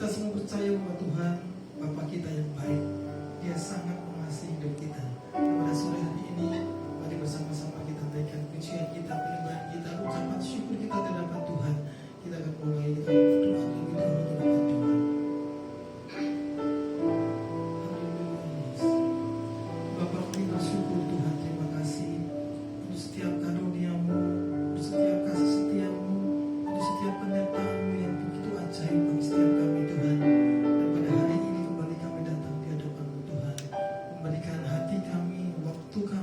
semua percaya bahwa Tuhan Bapa kita yang baik, Dia sangat mengasihi hidup kita. Pada sore hari ini, mari bersama-sama kita naikkan pujian kita, penyembahan kita, ucapan syukur kita terhadap Tuhan. Kita akan mulai, kita berdoa lebih dahulu terhadap Tuhan. Bapa, kami bersyukur Tuhan, terima kasih untuk setiap karunia-Mu, untuk setiap kasih setia-Mu, untuk setiap penyertaan-Mu yang begitu ajaib bagi setiap kami Tuhan. Dan pada hari ini kembali kami datang di hadapan-Mu Tuhan, memberikan hati kami, waktu kami,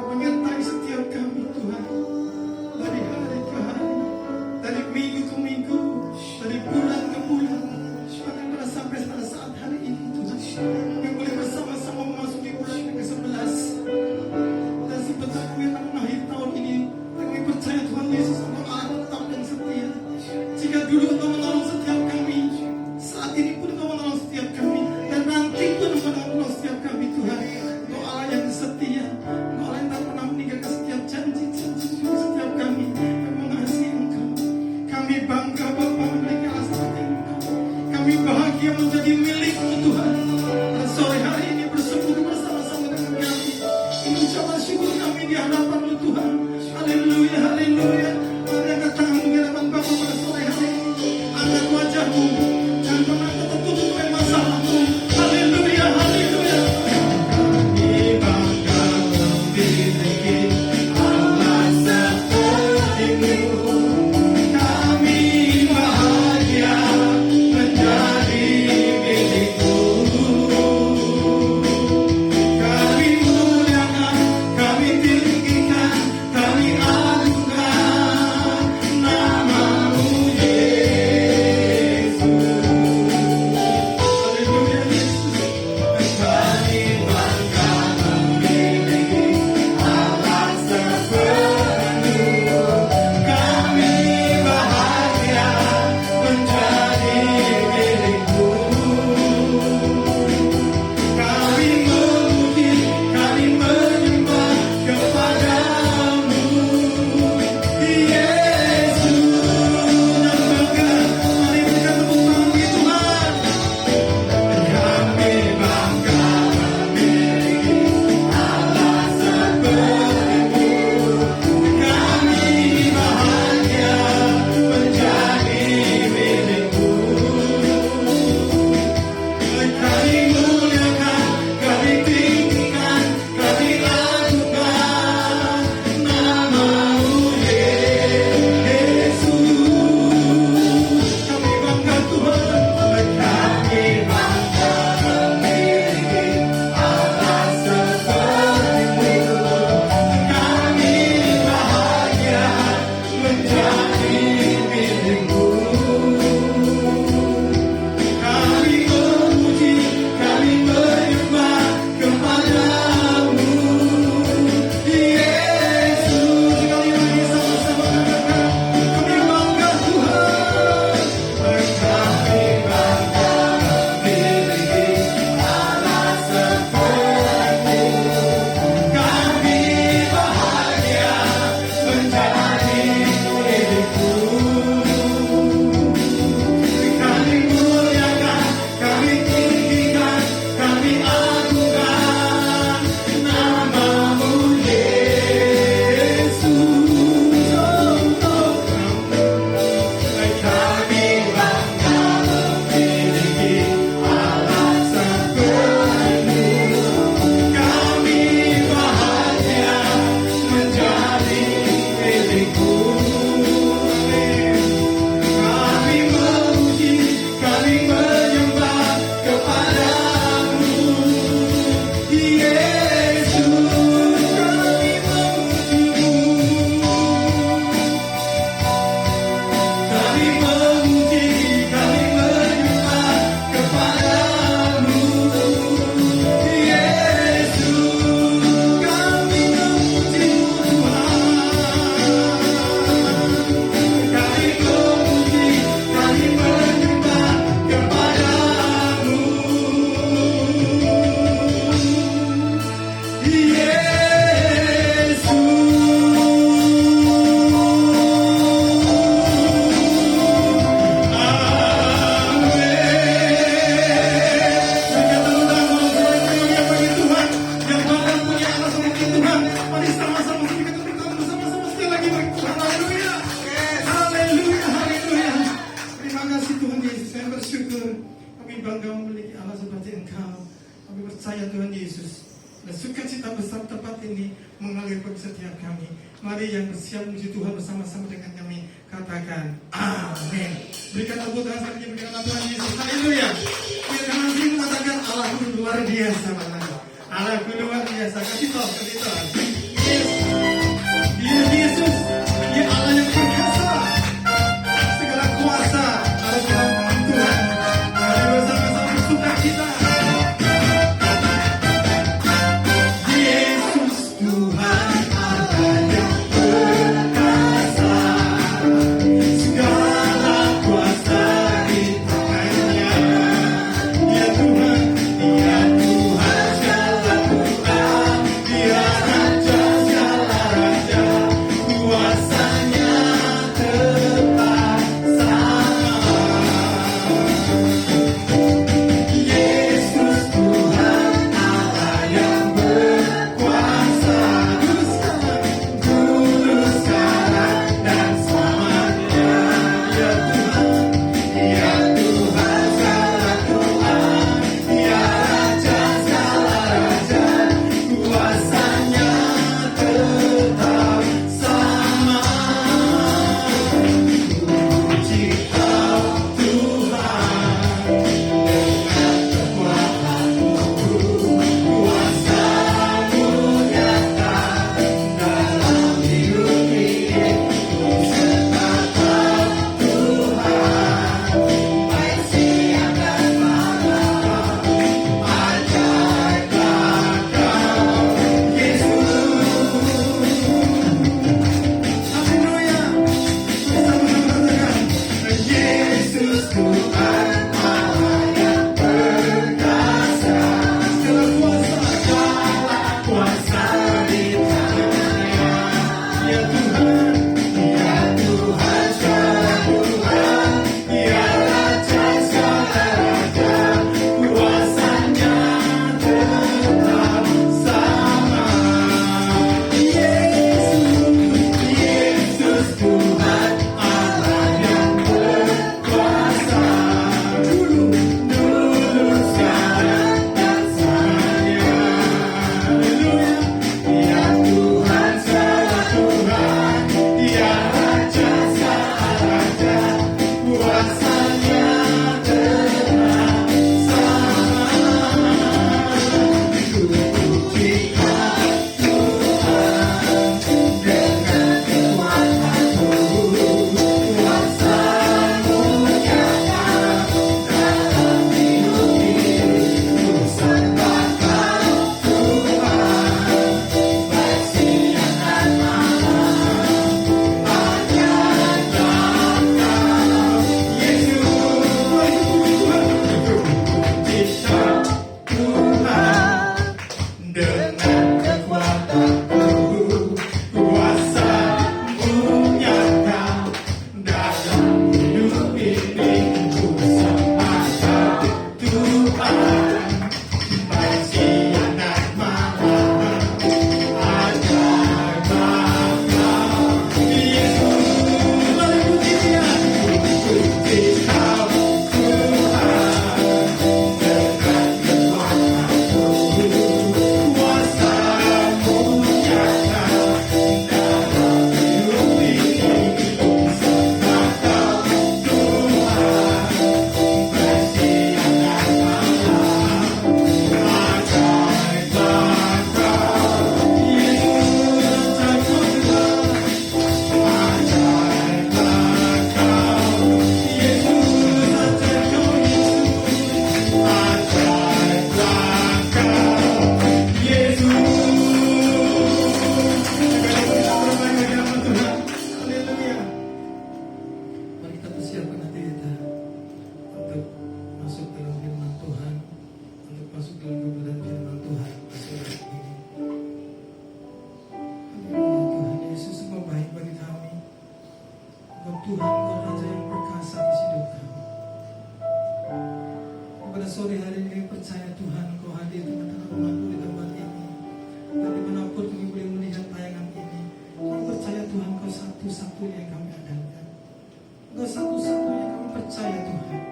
Menyertai setiap kami Tuhan dari hari ke hari. Mari yang bersiap memuji Tuhan bersama-sama dengan kami katakan amin. Berikan tepuk tangan sekali lagi berikan Tuhan Yesus. Haleluya. Biarkan nanti mengatakan Allahku luar biasa. Allahku luar biasa. Kasih tahu. Yes. Dia Yesus. Dia Allah yang perkasa. Segala kuasa ada dalam tangan Tuhan. Mari bersama-sama bersuka cita. Yesus Tuhan Allah yang perkasa, segala kuasa di tangannya. Dia Tuhan segala Tuhan, Dia Raja. Engkau Raja yang perkasa atas hidup kami. Pada sore hari ini percaya Tuhan Engkau hadir di tengah umatmu di tempat ini. Dan dimanapun kami boleh melihat tayangan ini, kami percaya Tuhan Engkau satu-satunya yang kami andalkan. Engkau satu-satunya yang kami percaya Tuhan.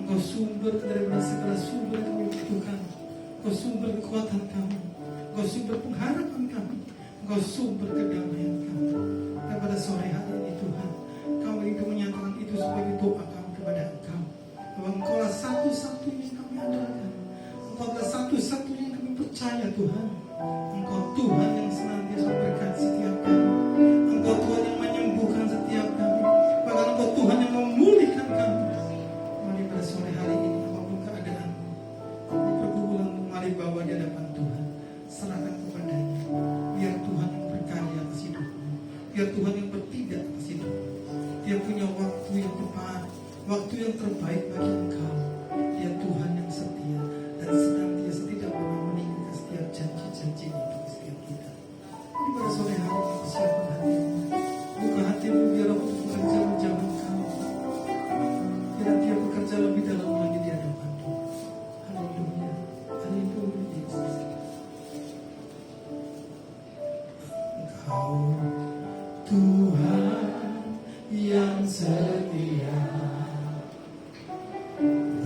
Engkau sumber dari segala sumber yang kami butuhkan. Engkau sumber kekuatan kami. Engkau sumber pengharapan kami. Engkau sumber kedamaian kami. Dan pada sore hari ini Tuhan, kami ingin menyatakan itu sebagai doa kami kepada Engkau. Bahwa Engkau lah satu-satunya yang kami andalkan. Engkau adalah satu-satunya yang kami percaya Tuhan. Engkau Tuhan yang senantiasa memberkati setiap kami. Engkau Tuhan yang menyembuhkan setiap kami. Bahkan Engkau Tuhan yang memulihkan kami. Mari pada sore hari ini apapun keadaanmu, apapun pergumulanmu, mari bawa di hadapan Tuhan. Serahkan kepadanya. Biar Tuhan yang berkarya atas hidupmu. Biar Tuhan yang bertindak atas hidupmu. Dia punya waktu yang tepat, waktu yang terbaik bagi engkau. Dia Tuhan yang setia dan senantiasa tidak pernah meninggalkan setiap janji-janjinya bagi setiap kita. Jadi pada sore hari ini persiapkan hatimu. Buka hatimu biar Roh Kudus bekerja menjamah engkau. Biar dia bekerja lebih dalam lagi di hadapan Tuhan. Haleluya. Haleluya Yesus. Engkau Tuhan yang setia,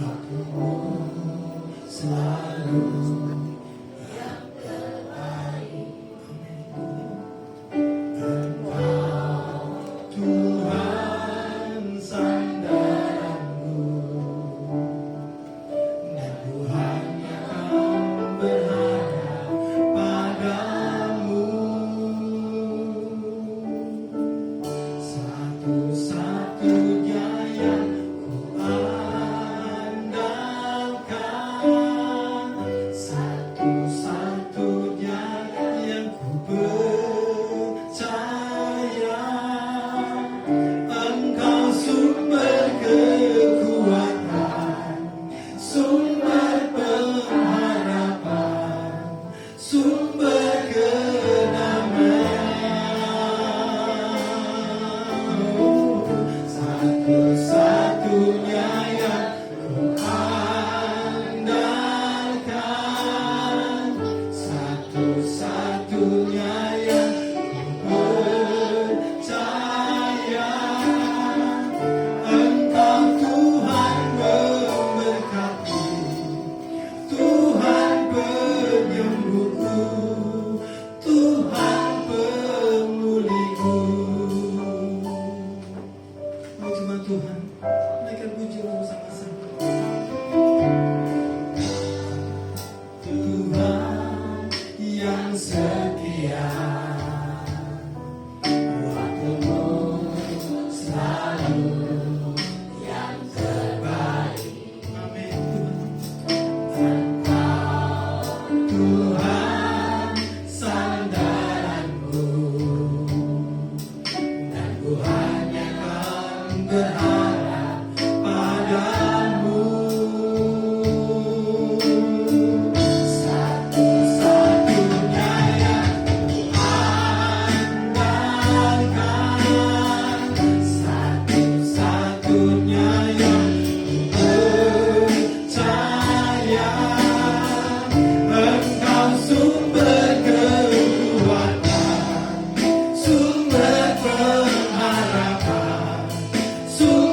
waktu-Mu selalu yang terbaik. Engkau Tuhan sandaranku, dan ku hanya akan berharap padamu. Satu-satunya yang ku andalkan, satu-satunya yang ku percaya. Engkau sumber kekuatan, sumber pengharapan, sumber kedamaian. Satu-satunya yang ku andalkan, satu-satunya yang ku percaya. Engkau Tuhan memberkati, Tuhan penyembuhku, Tuhan pemulihku. Mari jemaat Tuhan, naikkan puji bersama-sama. Tuhan yang setia, waktu-Mu selalu yang terbaik. Amin Tuhan. Engkau Tuhan sandaranku, dan ku hanya akan berharap padamu. Satu-satunya yang ku andalkan, satu-satunya yang ku percaya. Engkau sumber kekuatan, sumber pengharapan, sumber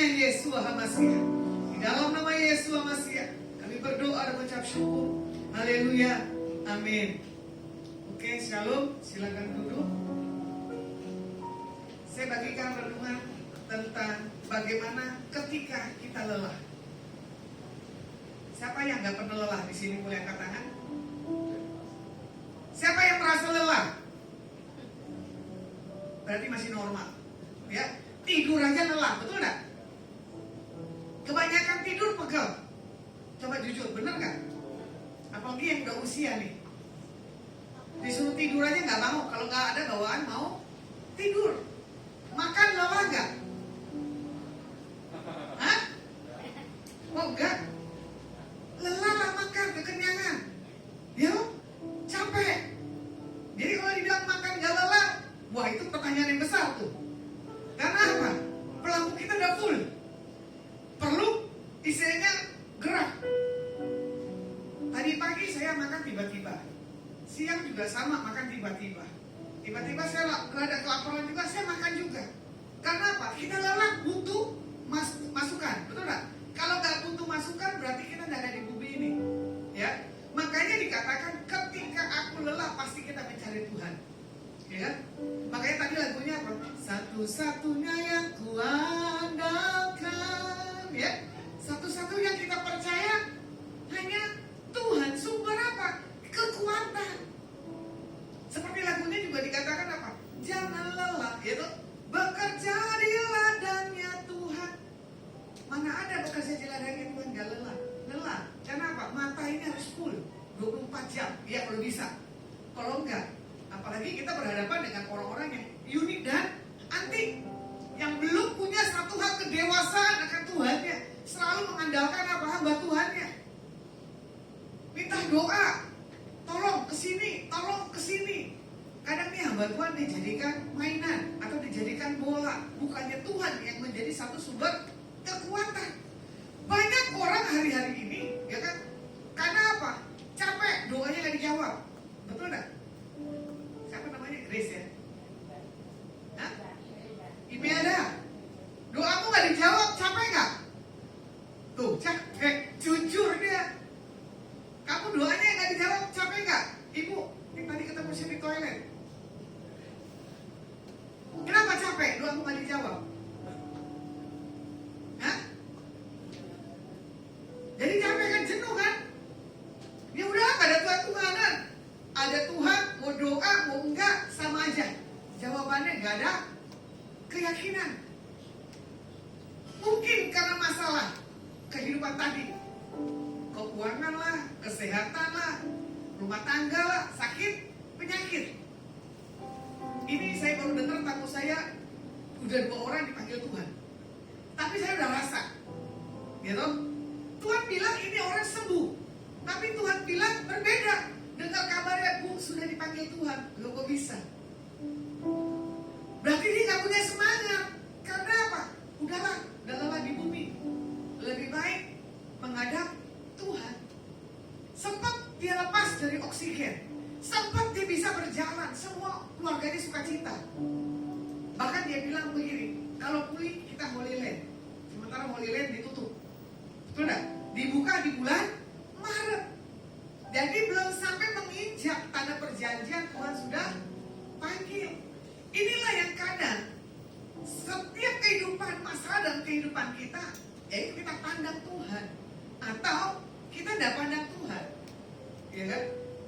dengan Yesua HaMasiah. Di dalam nama Yesua HaMasiah kami berdoa dan mengucap syukur. Haleluya. Amin. Oke, shalom. Silakan duduk. Saya bagikan renungan tentang bagaimana ketika kita lelah. Siapa yang nggak pernah lelah di sini, boleh angkat tangan? Siapa yang merasa lelah? Berarti masih normal, ya. Tidur aja lelah, betul nggak? Kebanyakan tidur pegel. Coba jujur, bener nggak? Apalagi yang udah usia nih, disuruh tidur aja nggak mau. Kalau nggak ada bawaan mau tidur. Makan lelah nggak? Hah? Oh enggak. Lelah lah makan, kekenyangan. Ya, capek. Jadi kalau dibilang makan gak lelah, wah itu pertanyaan yang besar tuh. Karena apa? Pelangku kita udah full. Perlu istilahnya gerak. Tadi pagi saya makan tiba-tiba. Siang juga sama, makan tiba-tiba. Tiba-tiba saya rada kelaparan juga, saya makan juga. Karena apa? Kita lelah butuh masukan, betul nggak? Kalau nggak butuh masukan berarti kita nggak ada di bumi ini, ya. Makanya dikatakan ketika aku lelah pasti kita mencari Tuhan, ya. Makanya tadi lagunya apa? Satu-satunya yang kuandalkan, ya. Satu-satunya kita percaya hanya Tuhan. Sumber apa? Kekuatan. Seperti lagunya juga dikatakan apa? Jangan lelah, gitu. Bekerja di ladangnya Tuhan. Mana ada bekerja di ladangnya Tuhan gak lelah? Lelah. Kenapa? Mata ini harus full 24 jam, ya kalau bisa. Kalau enggak, apalagi kita berhadapan dengan orang-orang yang unik dan antik, yang belum punya satu hal kedewasaan akan Tuhannya, selalu mengandalkan apa? Hamba Tuhannya. Minta doa, tolong kesini, tolong kesini. Kadang nih hamba Tuhan dijadikan mainan atau dijadikan bola. Bukannya Tuhan yang menjadi satu sumber kekuatan. Banyak orang hari-hari ini, ya kan? Karena apa? Capek, doanya gak dijawab. Betul gak? Siapa namanya? Grace ya? Hah? Imelda. Doamu gak dijawab, capek gak? Tuh, capek. Jujur dia. Kamu doanya gak dijawab, capek gak? Ibu, ini tadi ketemu saya di toilet. Kenapa capek? Doamu gak dijawab? Hah? Jadi capek kan, jenuh kan? Ya udah, gak ada Tuhan-Tuhanan. Ada Tuhan, mau doa, mau enggak, sama aja. Jawabannya gak ada keyakinan. Mungkin karena masalah kehidupan tadi, keuangan lah, kesehatan lah, rumah tangga lah, sakit, penyakit. Ini saya baru dengar tamu saya udah 2 orang dipanggil Tuhan. Tapi saya udah rasa, gitu. Tuhan bilang ini orang sembuh, tapi Tuhan bilang berbeda. Dengar kabarnya, Bu, sudah dipanggil Tuhan. Loh, kok bisa? Berarti dia gak punya semangat. Karena apa? Udahlah, udah lelah di bumi. Lebih baik menghadap Tuhan. Sempat dia lepas dari oksigen, sempat dia bisa berjalan, semua keluarganya sukacita. Bahkan dia bilang begini, kalau pulih kita Holy Land. Sementara Holy Land ditutup, betul gak? Dibuka di bulan Maret. Jadi belum sampai menginjak tanda perjanjian Tuhan sudah panggil. Inilah yang kadang setiap kehidupan, masalah dalam kehidupan kita, yaitu kita pandang Tuhan atau kita tidak pandang Tuhan, ya kan?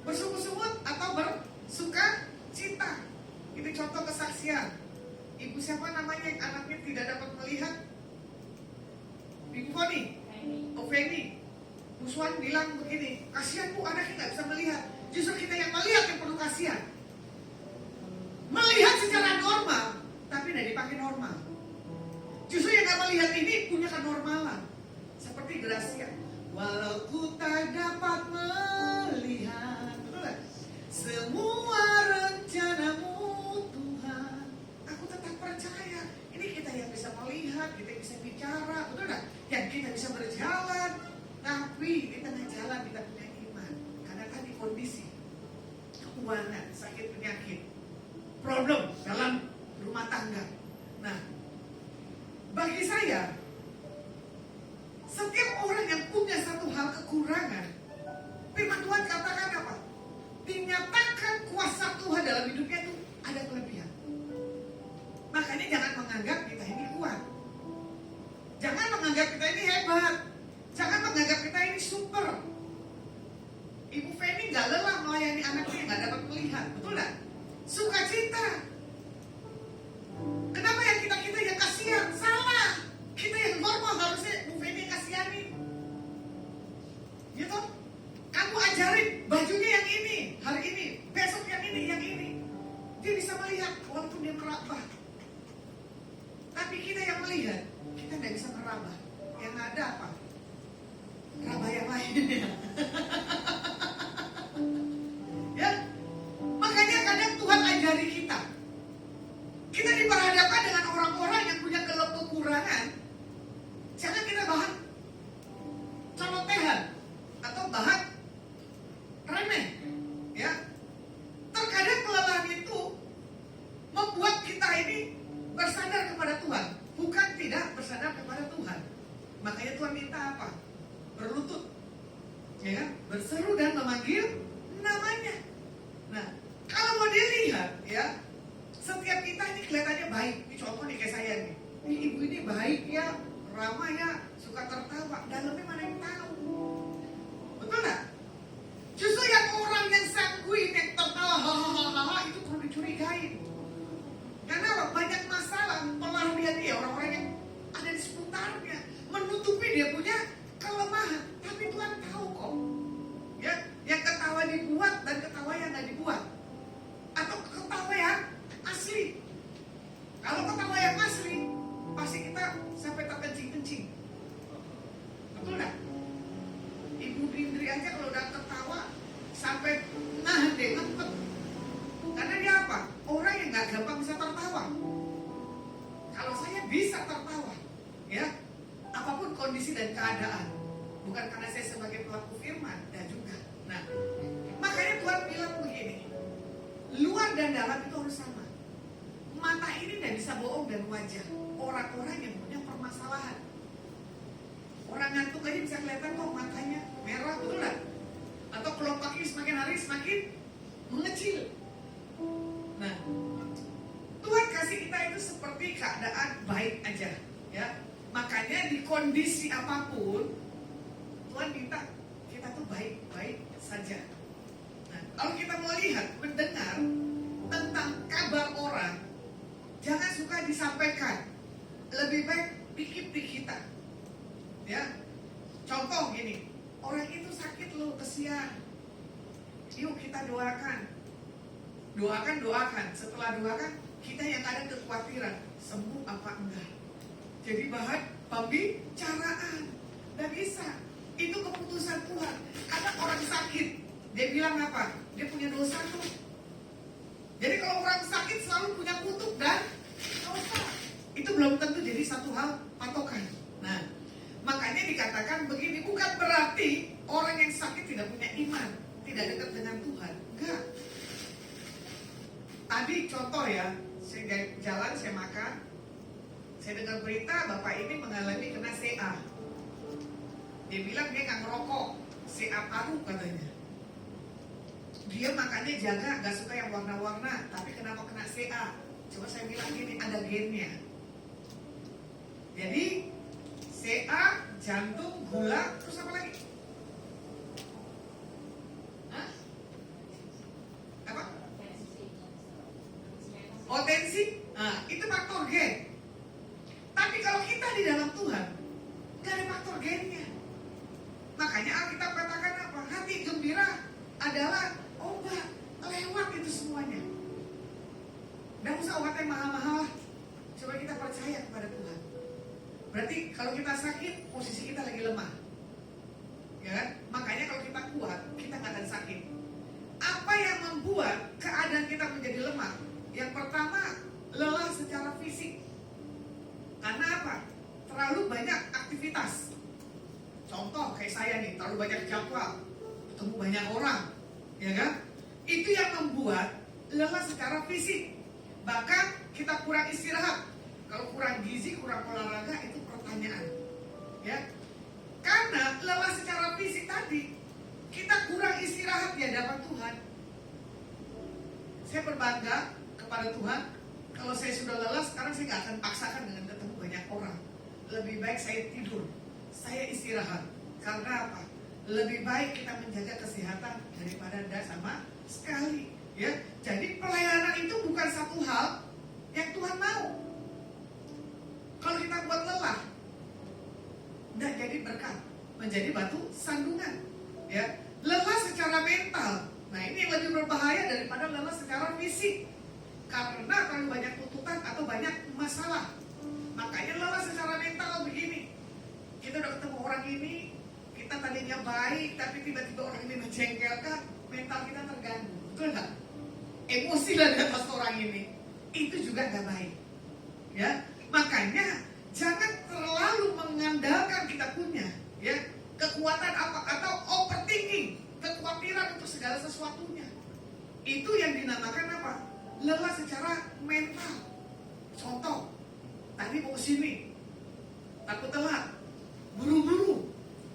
Bersungut-sungut atau bersuka cita. Ini contoh kesaksian. Ibu siapa namanya yang anaknya tidak dapat melihat? Ibu Foni, Oh Feni. Muswan bilang begini, kasihan Bu, anaknya nggak bisa melihat. Justru kita yang melihat yang perlu kasihan. Melihat secara normal, tapi tidak dipakai normal. Justru yang nggak melihat ini punya kenormalan. Seperti Gracia. Walau ku tak dapat melihat, betul gak? Semua rencanamu Tuhan, aku tetap percaya. Ini kita yang bisa melihat, kita yang bisa bicara, betul gak? Yang kita bisa berjalan. Tapi di tengah jalan kita punya iman. Karena tadi kondisi keuangan, sakit penyakit, problem dalam rumah tangga. Nah, bagi saya super. Ibu Feni nggak lelah melayani anaknya yang nggak dapat melihat, betul nggak? Sukacita. Kenapa ya kita yang kasihan? Salah. Kita yang normal harusnya Bu Feni kasihani. Gitu? Kamu ajarin bajunya yang ini, hari ini, besok yang ini. Dia bisa melihat walaupun dia merabah. Tapi kita yang melihat, kita nggak bisa merabah. Yang ada apa? Merabah yang lainnya. Ya, makanya kadang Tuhan ajari kita. Kita diperhadapkan dengan orang-orang yang punya kekurangan. Jangan kita bahan colotehan atau bahan remeh. Ya, terkadang kelelahan itu membuat kita ini bersandar kepada Tuhan, bukan tidak bersandar kepada Tuhan. Makanya Tuhan minta apa? Berlutut, ya kan? Berseru dan memanggil namanya. Nah, kalau mau dilihat, ya, setiap kita ini kelihatannya baik. Ini contoh nih kayak saya nih. Ini ibu ini baik ya, ramah ya, suka tertawa. Dalamnya mana yang tahu? Betul nggak? Justru yang orang yang sanguin, yang tertawa, hahaha, itu perlu dicurigain. Karena apa? Banyak masalah pelarian dia, orang-orang yang ada di seputarnya, menutupi dia punya kelemahan. Tapi Tuhan tahu kok. Ya, yang ketawa dibuat dan ketawa yang nggak dibuat, atau ketawa yang asli. Kalau ketawa yang asli, pasti kita sampai terkencing-kencing. Betul nggak? Ibu Indri aja kalau udah ketawa sampai nahan deh, ngempet. Karena dia apa? Orang yang nggak gampang bisa tertawa. Kalau saya bisa tertawa, ya, apapun kondisi dan keadaan, bukan karena saya sebagai pelaku firman, dan juga. Nah, makanya Tuhan bilang begini, luar dan dalam itu harus sama. Mata ini tidak bisa bohong dan wajah. Orang-orang yang punya permasalahan, orang ngantuk aja bisa kelihatan kok matanya merah, betul nggak? Atau kelopak ini semakin hari semakin mengecil. Nah, Tuhan kasih kita itu seperti keadaan baik aja, ya. Makanya di kondisi apapun, Tuhan minta kita tuh baik-baik saja. Nah, kalau kita mau lihat, mendengar tentang kabar orang, jangan suka disampaikan. Lebih baik pikir di kita. Ya, contoh gini, orang itu sakit loh, kesian. Yuk kita doakan. Doakan. Setelah doakan, kita yang ada kekhawatiran, sembuh apa enggak. Jadi bahan pembicaraan. Tidak bisa. Itu keputusan Tuhan. Karena orang sakit, dia bilang apa? Dia punya dosa tuh. Jadi kalau orang sakit selalu punya kutuk dan dosa. Itu belum tentu jadi satu hal patokan. Nah, makanya dikatakan begini, bukan berarti orang yang sakit tidak punya iman, tidak dekat dengan Tuhan. Enggak. Tadi contoh ya, saya jalan, saya makan, saya dengar berita bapak ini mengalami kena CA. Dia bilang dia nggak ngerokok, CA paru katanya. Dia makannya jaga, nggak suka yang warna-warna, tapi kenapa kena CA? Coba saya bilang gini, ada gennya. Jadi CA, jantung, gula, terus apa lagi? Hah? Apa? Oh, tensi? Nah, itu faktor gen. Tapi kalau kita di dalam Tuhan, nggak ada faktor gennya. Makanya Alkitab katakan apa? Hati gembira adalah obat. Lewat itu semuanya. Nggak usah obat yang mahal-mahal. Coba kita percaya kepada Tuhan. Berarti kalau kita sakit, posisi kita lagi lemah, ya kan? Makanya kalau kita kuat, kita nggak akan sakit. Apa yang membuat keadaan kita menjadi lemah? Yang pertama, lelah secara fisik. Karena apa? Terlalu banyak aktivitas. Contoh kayak saya nih, terlalu banyak jadwal, ketemu banyak orang, ya kan? Itu yang membuat lelah secara fisik. Bahkan kita kurang istirahat. Kalau kurang gizi, kurang olahraga, itu pertanyaan, ya. Karena lelah secara fisik tadi, kita kurang istirahat di hadapan Tuhan. Saya berbangga kepada Tuhan. Kalau saya sudah lelah, sekarang saya nggak akan paksakan dengan ketemu banyak orang. Lebih baik saya tidur, saya istirahat. Karena apa? Lebih baik kita menjaga kesehatan daripada tidak sama sekali. Ya, jadi pelayanan itu bukan satu hal yang Tuhan mau. Kalau kita buat lelah, tidak jadi berkat, menjadi batu sandungan. Ya, lelah secara mental. Nah, ini yang lebih berbahaya daripada lelah secara fisik. Karena terlalu banyak tuntutan atau banyak masalah. Makanya lelah secara mental begini. Kita udah ketemu orang ini, kita tadinya baik, tapi tiba-tiba orang ini menjengkelkan, mental kita terganggu. Betul nggak? Emosi lah di atas orang ini. Itu juga nggak baik. Ya, makanya jangan terlalu mengandalkan kita punya ya kekuatan apa atau overthinking, kekhawatiran untuk segala sesuatunya. Itu yang dinamakan apa? Lelah secara mental. Contoh, tadi mau kesini, takut telat, buru-buru,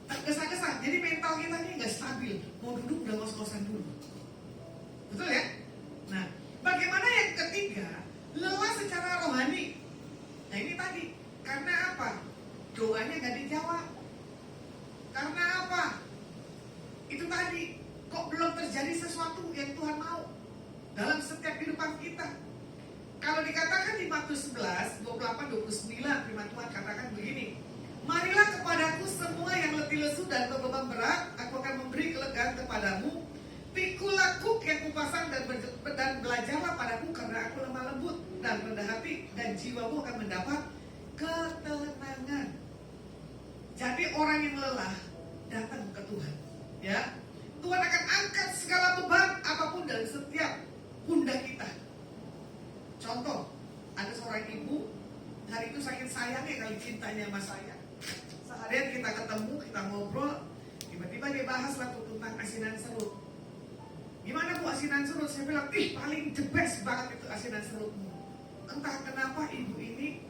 tergesa-gesa, jadi mental kita ini nggak stabil. Mau duduk udah ngos-ngosan dulu. Betul ya? Nah, bagaimana yang ketiga? Lelah secara rohani. Nah ini tadi, karena apa? Doanya nggak dijawab. Karena apa? Itu tadi, kok belum terjadi sesuatu yang Tuhan mau dalam setiap kehidupan kita. Kalau dikatakan di Matius 11, 28-29, firman Tuhan katakan begini, marilah kepadaku semua yang letih lesu dan berbeban berat, aku akan memberi kelegaan kepadamu. Pikulah kuk yang kupasang dan belajarlah padaku, karena aku lemah lembut dan rendah hati, dan jiwamu akan mendapat ketenangan. Jadi orang yang lelah datang ke Tuhan, ya. Tuhan akan angkat segala beban apapun dari setiap pundak kita. Contoh, ada seorang ibu, hari itu saking sayangnya kali cintanya sama saya. Seharian kita ketemu, kita ngobrol, tiba-tiba dia bahas lah tentang asinan serut. Gimana Bu asinan serut? Saya bilang, ih paling the best banget itu asinan serutmu. Entah kenapa ibu ini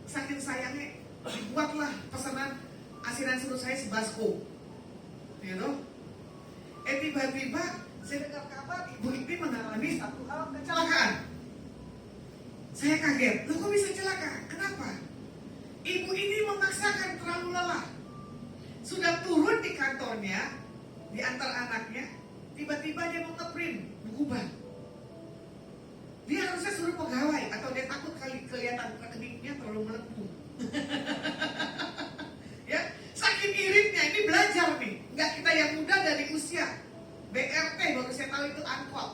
saking sayangnya dibuatlah pesanan asinan serut saya sebasco. Gitu. Tiba-tiba saya dengar kabar ibu ini mengalami satu hal kecelakaan. Saya kaget, loh kok bisa celaka? Kenapa? Ibu ini memaksakan terlalu lelah. Sudah turun di kantornya, di antar anaknya, tiba-tiba dia mau ngeprint buku bank. Dia harusnya suruh pegawai, atau dia takut kali kelihatan rekeningnya terlalu melengkung. Ya, saking iritnya ini belajar nih. Nggak kita yang muda dari usia BRT baru saya tahu itu angkot.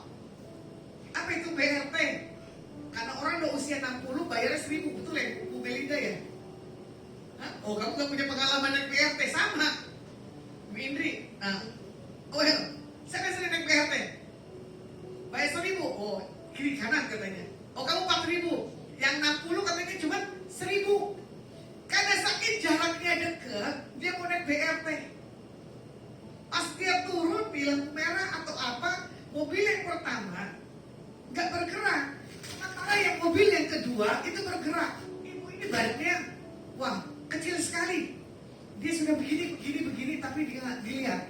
Apa itu BRT? Karena orang udah usia 60 bayarnya 1.000, betul ya Bu Melinda ya? Hah? Oh kamu gak punya pengalaman naik BRT, sama Bu Indri. Oh ya, saya sering naik BRT. Bayar 1.000, oh kiri kanan katanya. Oh kamu 4.000, yang 60 katanya cuma 1.000. Karena saking jaraknya dekat, dia mau naik BRT. Pas dia turun di lampu merah atau apa, mobil yang pertama nggak bergerak. Sementara yang mobil yang kedua itu bergerak. Ibu ini badannya, wah kecil sekali. Dia sudah begini, tapi dilihat.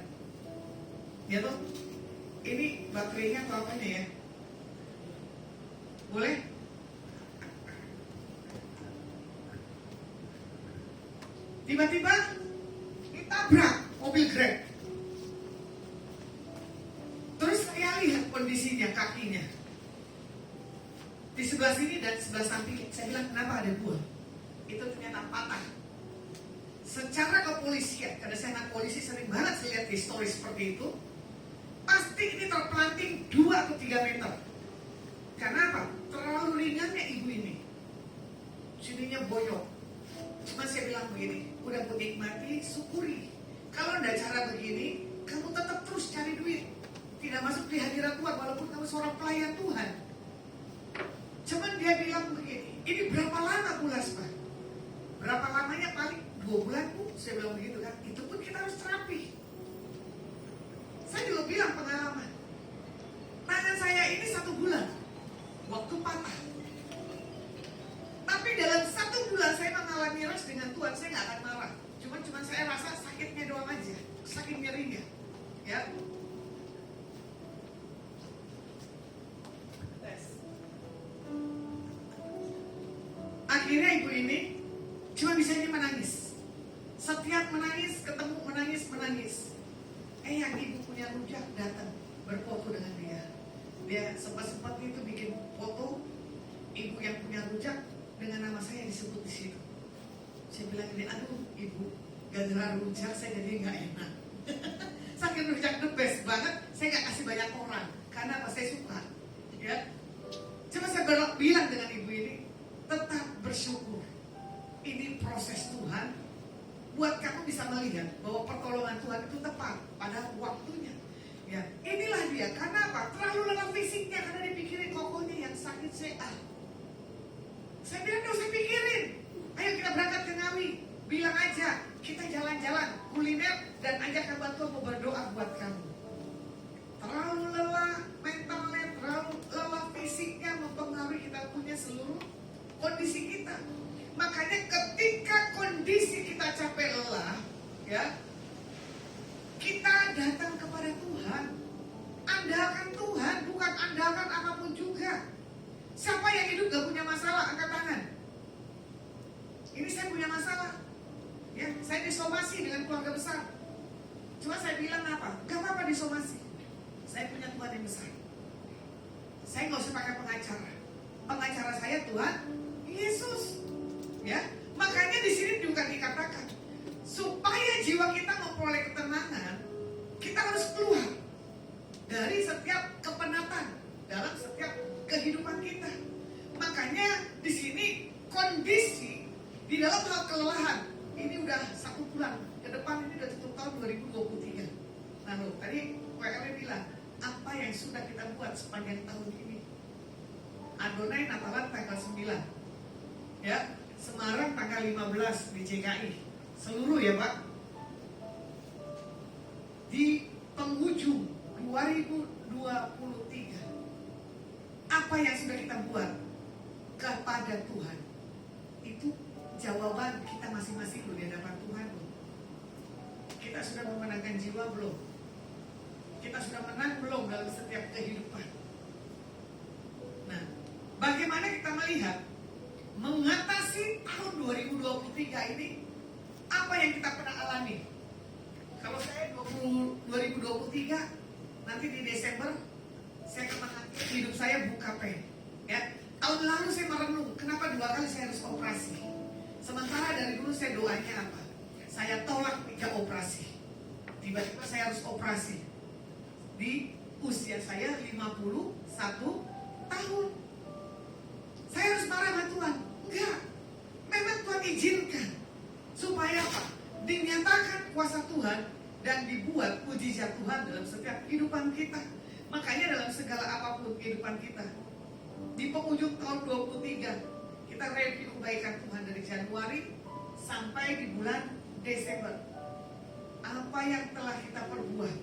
Ya tuh, ini baterainya atau apanya ya? Boleh? Tiba-tiba ditabrak mobil Grab. Terus saya lihat kondisinya, kakinya di sebelah sini dan sebelah samping. Saya bilang, kenapa ada dua? Itu ternyata patah. Secara kepolisian, karena saya anak polisi sering banget saya lihat histori seperti itu, pasti ini terpelanting 2 atau 3 meter. Karena apa? Terlalu ringannya ibu ini. Sininya boyok. Cuma saya bilang begini, udah pun nikmati, syukuri. Kalau ada cara begini, kamu tetap terus cari duit. Tidak masuk di hadirat Tuhan, walaupun kamu seorang pelayan Tuhan. Cuman dia bilang begini, ini berapa lama Bu Lasma? Berapa lamanya? Paling 2 bulan Bu. Saya bilang begitu kan, itu pun kita harus terapi. Saya juga bilang pengalaman. Tangan saya ini 1 bulan, waktu patah. Tapi dalam 1 bulan saya mengalami ras dengan Tuhan, saya nggak akan marah. Cuman saya rasa sakitnya doang aja, sakit nyerinya, ya. Akhirnya ibu ini cuma bisanya menangis. Setiap menangis, ketemu menangis. yang ibu punya rujak datang berfoto dengan dia. Dia sempat itu bikin foto ibu yang punya rujak dengan nama saya disebut di situ. Saya bilang ini, aduh ibu, gara-gara rujak saya jadi nggak enak. Saking rujak the best banget, saya nggak kasih banyak orang karena apa, saya suka. Ya, cuma saya bilang dengan ibu ini, tetap bersyukur. Ini proses Tuhan buat kamu bisa melihat bahwa pertolongan Tuhan itu tepat pada waktunya. Ya, inilah dia. Karena apa? Terlalu lelah fisiknya karena dipikirin kokohnya yang sakit CA. Saya bilang gak usah pikirin. Ayo kita berangkat ke Ngawi. Bilang aja kita jalan-jalan kuliner dan ajak kawan tua mau berdoa buat kamu. Terlalu lelah mentalnya, terlalu lelah fisiknya mempengaruhi kita punya seluruh kondisi kita. Makanya ketika kondisi kita capek lelah, ya, kita datang kepada Tuhan. Andalkan Tuhan, bukan andalkan apapun juga. Siapa yang hidup gak punya masalah? Angkat tangan. Ini saya punya masalah. Ya, saya disomasi dengan keluarga besar. Cuma saya bilang apa? Gak apa-apa disomasi. Saya punya Tuhan yang besar. Saya gak usah pakai pengacara. Pengacara saya Tuhan Yesus. Ya, makanya di sini juga dikatakan supaya jiwa kita memperoleh ketenangan, kita harus keluar dari setiap kepenatan dalam setiap kehidupan kita. Makanya di sini kondisi di dalam hal kelelahan ini udah 1 bulan ke depan, ini udah tutup tahun 2023. Nah, tadi WL bilang apa yang sudah kita buat sepanjang tahun ini. Adonai Natalan tanggal 9, ya, Semarang tanggal 15 di JKI seluruh, ya Pak. Di penghujung 2023, apa yang sudah kita buat kepada Tuhan itu jawaban kita masing-masing loh di hadapan Tuhan loh. Kita sudah memenangkan jiwa belum? Kita sudah menang belum dalam setiap kehidupan? Nah, bagaimana kita melihat mengatasi tahun 2023 ini? Apa yang kita pernah alami? Kalau saya 2023 nanti di Desember saya akan mengakhiri hidup saya buka pen. Ya, tahun lalu saya merenung kenapa 2 kali saya harus operasi. Sementara dari dulu saya doanya apa? Saya tolak 3 operasi. Tiba-tiba saya harus operasi di usia saya 51 tahun. Saya harus marah sama Tuhan? Enggak. Memang Tuhan izinkan supaya apa? Dinyatakan kuasa Tuhan dan dibuat mujizat Tuhan dalam setiap kehidupan kita. Makanya dalam segala apapun kehidupan kita, di penghujung tahun 23 kita review kebaikan Tuhan dari Januari sampai di bulan Desember. Apa yang telah kita perbuat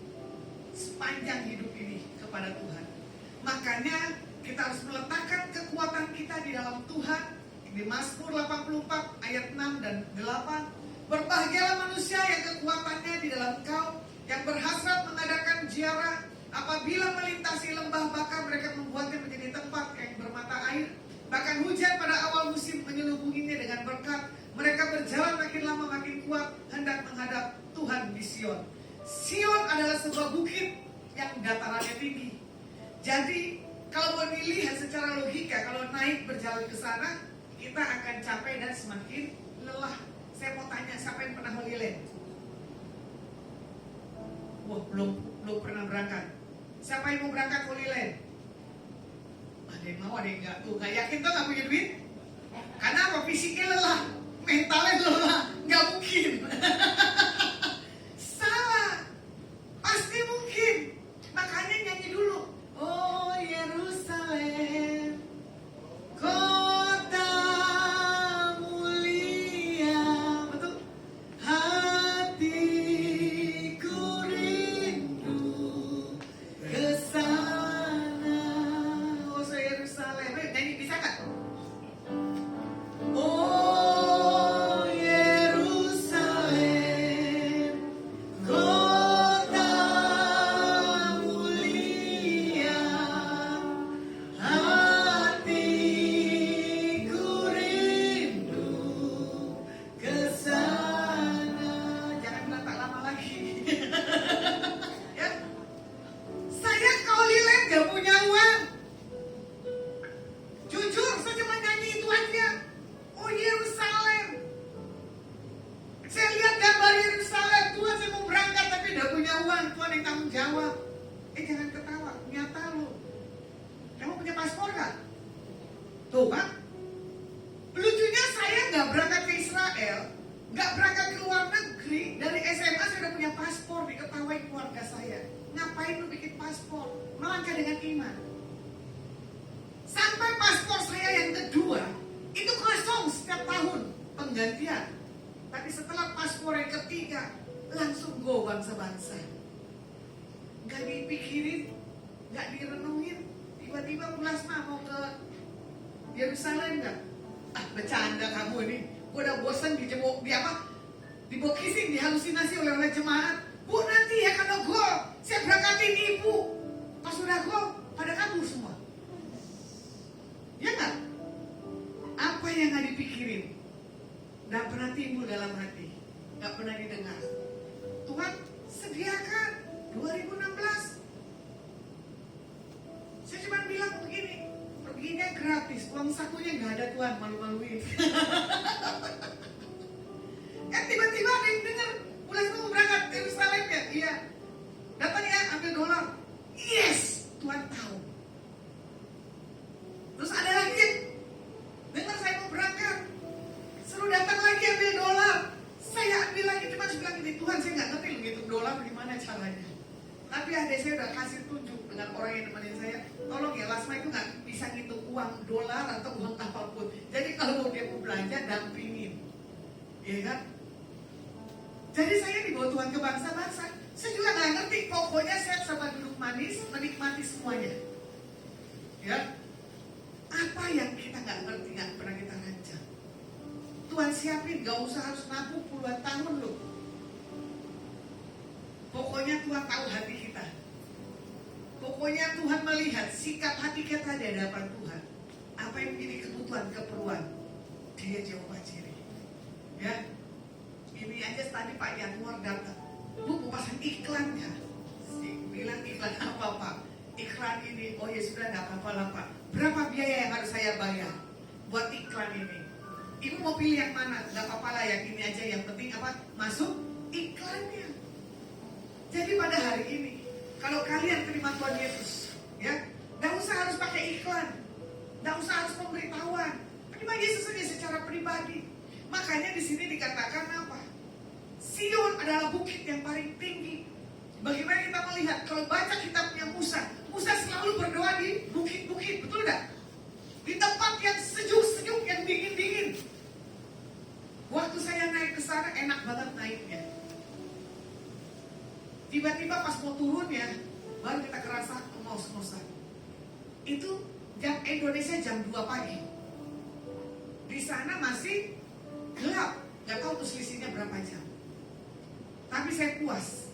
sepanjang hidup ini kepada Tuhan. Makanya kita harus meletakkan kekuatan kita di dalam Tuhan. Di Mazmur 84 ayat 6 dan 8, berbahagialah manusia yang kekuatannya di dalam Kau, yang berhasrat mengadakan ziarah. Apabila melintasi lembah, maka mereka membuatnya menjadi tempat yang bermata air. Bahkan hujan pada awal musim menyelubunginya dengan berkat. Mereka berjalan makin lama makin kuat, hendak menghadap Tuhan di Sion. Sion adalah sebuah bukit yang datarannya tinggi. Jadi kalau mau dilihat secara logika, kalau naik berjalan ke sana, kita akan capek dan semakin lelah. Saya mau tanya, siapa yang pernah Holy Land? Wah, belum pernah berangkat. Siapa yang mau berangkat Holy Land? Ada yang mau, ada yang enggak. Tuh, gak yakin tuh gak punya duit? Karena apa? Fisiknya lelah, mentalnya lelah, gak mungkin. Salah, pasti mungkin. Makanya nyanyi dulu. Oh Yerusalem, kota mulia. Betul? Hatiku rindu ke sana. Oh Yerusalem. Nyanyi bisa gak? Oh Yerusalem. doang. Lucunya saya nggak berangkat ke Israel, nggak berangkat ke luar negeri. Dari SMA saya udah punya paspor, diketahui keluarga saya. Ngapain lu bikin paspor? Melangkah dengan iman. Sampai paspor saya yang kedua itu kosong setiap tahun penggantian. Tapi setelah paspor yang ketiga langsung go bangsa-bangsa. Gak dipikirin, gak direnungin. Tiba-tiba plasma mau ke Yerusalem gak? Ah, bercanda kamu ini. Gue udah bosan dibokisin, dihalusinasi oleh jemaat. Bu, nanti ya kalau go, saya berangkatin ibu. Pas udah go, pada kabur semua. Ya gak? Apa yang gak dipikirin? Gak pernah timbul dalam hati, gak pernah didengar. Tuhan sediakan 2016. Saya cuma bilang begini, perginya gratis, uang sakunya gak ada Tuhan, malu-maluin. Kan tiba-tiba ada yang dengar, mulai mau berangkat ke Yerusalem ya, iya. Datang ya, ambil dolar. Yes, Tuhan tahu. Terus ada lagi yang dengar saya mau berangkat, suruh datang lagi ambil dolar. Saya ambil lagi, cuma bilang ini, Tuhan saya nggak ngerti lu ngitung dolar gimana caranya. Tapi adik saya udah kasih tunjuk dengan orang yang nemenin saya, tolong ya Lasma itu nggak bisa ngitung uang dolar atau uang apapun. Jadi kalau dia mau belanja, dampingin, ya kan? Jadi saya dibawa Tuhan ke bangsa-bangsa. Saya juga nggak ngerti, pokoknya saya sama duduk manis, menikmati semuanya. Ya, apa yang kita nggak ngerti, nggak pernah kita rancang. Tuhan siapin, gak usah harus nabung puluhan tahun loh. Pokoknya Tuhan tahu hati kita. Pokoknya Tuhan melihat sikap hati kita di hadapan Tuhan. Apa yang menjadi kebutuhan, keperluan. Dia Jehovah Jireh. Ya, ini aja tadi Pak Yanuar datang. Bu, mau pasang iklan ya? Bilang iklan apa Pak? Iklan ini, oh ya sudah gak apa-apa lah Pak. Berapa biaya yang harus saya bayar buat iklan ini? Ibu mau pilih yang mana? Gak apa-apa lah, yang ini aja. Yang penting apa? Masuk iklannya. Jadi pada hari ini, kalau kalian terima Tuhan Yesus, ya, gak usah harus pakai iklan, gak usah harus pemberitahuan. Terima Yesus saja secara pribadi. Makanya di sini dikatakan apa? Sion adalah bukit yang paling tinggi. Bagaimana kita melihat? Kalau baca kitabnya Musa, Musa selalu berdoa di bukit-bukit, betul gak? Di tempat yang sejuk-sejuk, yang dingin-dingin. Waktu saya naik ke sana enak banget naiknya. Tiba-tiba pas mau turun ya, baru kita kerasa ngos-ngosan. Itu jam Indonesia jam 2 pagi. Di sana masih gelap, nggak tahu tuh selisihnya berapa jam. Tapi saya puas.